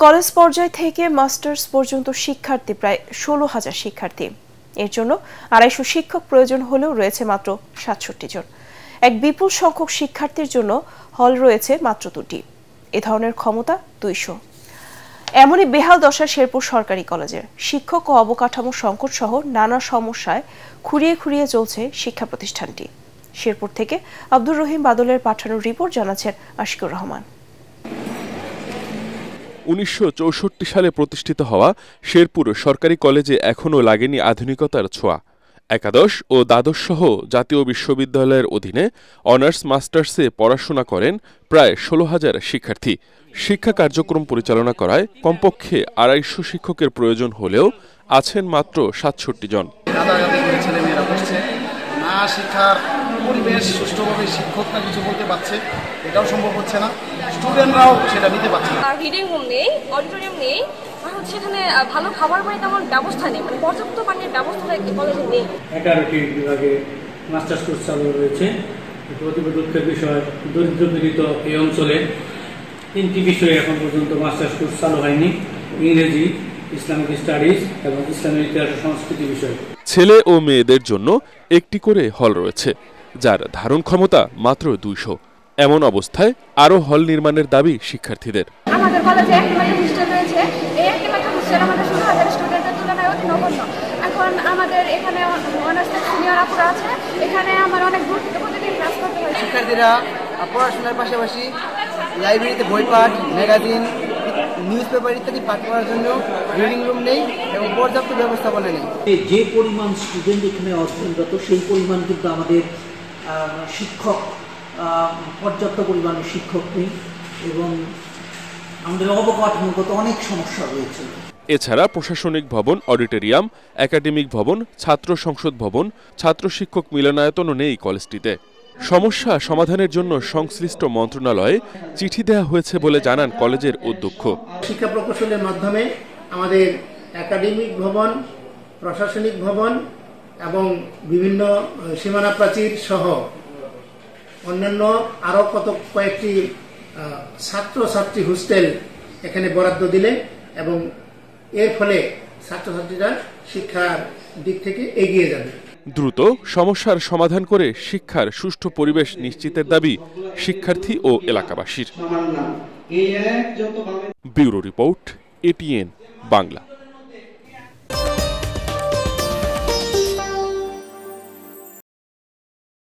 College পর্যায় থেকে masters পর্যন্ত শিক্ষার্থী প্রায় 16,000 শিক্ষার্থী। এর জন্য 250 শিক্ষক প্রয়োজন হলেও রয়েছে মাত্র 67 জন। এক বিপুল সংখ্যক শিক্ষার্থীর জন্য হল রয়েছে মাত্র 2টি। এ ধরনের ক্ষমতা 200। এমনই বেহাল দশা শেরপুর সরকারি কলেজের। শিক্ষক ও অবকাঠামো সংকট সহ নানা সমস্যায় খুঁড়িয়ে খুঁড়িয়ে চলছে শিক্ষা প্রতিষ্ঠানটি। শেরপুর থেকে আব্দুর রহিম বাদলের পাঠানো রিপোর্ট জানাচ্ছেন আশিকুর রহমান। 1964 সালে প্রতিষ্ঠিত হওয়া শেরপুর সরকারি কলেজে এখনও লাগেনি আধুনিকতার ছোঁয়া। একাদশ ও দ্বাদশ সহ জাতীয় বিশ্ববিদ্যালয়ের অধীনে অনার্স মাস্টার্সে পড়াশোনা করেন প্রায় 16,000 শিক্ষার্থী। শিক্ষা কার্যক্রম পরিচালনা করায় কমপক্ষে 250 শিক্ষকের প্রয়োজন হলেও আছেন মাত্র 67 জন। শিক্ষার পরিবেশ সুষ্ঠুভাবে শিক্ষকরা কিছু বলতে পারছে, এটাও সম্ভব হচ্ছে না, স্টুডেন্টরাও সেটা নিতে পারছে না। রিডিং রুম নেই, অডিটোরিয়াম নেই, আর সেখানে ভালো খাবার পানি তেমন ব্যবস্থা নেই, মানে পর্যাপ্ত পানির ব্যবস্থা কলেজে নেই। 11টি বিভাগে মাস্টার্স কোর্স চালু রয়েছে। অতীব দুঃখের বিষয়, দরিদ্র পীড়িত এই অঞ্চলে 3টি বিষয়ে এখন পর্যন্ত মাস্টার্স কোর্স চালু হয়নি: ইংরেজি, ইসলামিক স্টাডিজ এবং ইসলামিক ইতিহাস ও সংস্কৃতি বিষয়। ছেলে ও মেয়েদের জন্য একটি করে হল রয়েছে, যার ধারণ ক্ষমতা মাত্র 200। এমন অবস্থায় আরও হল নির্মাণের দাবি শিক্ষার্থীদের। আমাদের কলেজে একটি মাত্র হোস্টেল রয়েছে। এই একটি মাত্র হোস্টেল আমাদের 16,000 স্টুডেন্টের তুলনায় অতি নগণ্য। এখন আমাদের এখানে অনার্স সিনিয়র আপুরা আছে, এখানে আমার অনেক দূর থেকে প্রতিদিন ক্লাস করতে হয়। শিক্ষার্থীরা পড়াশোনার পাশাপাশি লাইব্রেরিতে বই পাঠ, ম্যাগাজিন, নিউজ পেপার ইত্যাদি পাঠ করার জন্য রিডিং রুম নেই এবং পর্যাপ্ত ব্যবস্থাপনা নেই। যে পরিমাণ স্টুডেন্ট এখানে অধ্যয়নরত সেই পরিমাণ কিন্তু আমাদের শিক্ষক পর্যাপ্ত পরিমাণে শিক্ষক নেই এবং আমাদের অবকাঠামোগত অনেক সমস্যা রয়েছে। এছাড়া প্রশাসনিক ভবন, অডিটোরিয়াম, একাডেমিক ভবন, ছাত্র সংসদ ভবন, ছাত্র শিক্ষক মিলনায়তনও নেই কলেজটিতে। সমস্যা সমাধানের জন্য সংশ্লিষ্ট মন্ত্রণালয়ে চিঠি দেওয়া হয়েছে বলে জানান কলেজের অধ্যক্ষ। শিক্ষা প্রকৌশলের মাধ্যমে আমাদের একাডেমিক ভবন, প্রশাসনিক ভবন এবং বিভিন্ন সীমানা প্রাচীর সহ অন্যান্য আরও কয়েকটি ছাত্রছাত্রী হোস্টেল এখানে বরাদ্দ দিলে এবং এর ফলে ছাত্রছাত্রীরা শিক্ষার দিক থেকে এগিয়ে যাবে। দ্রুত সমস্যার সমাধান করে শিক্ষার সুষ্ঠু পরিবেশ নিশ্চিতের দাবি শিক্ষার্থী ও এলাকাবাসীর। Bureau report, ATN Bangla.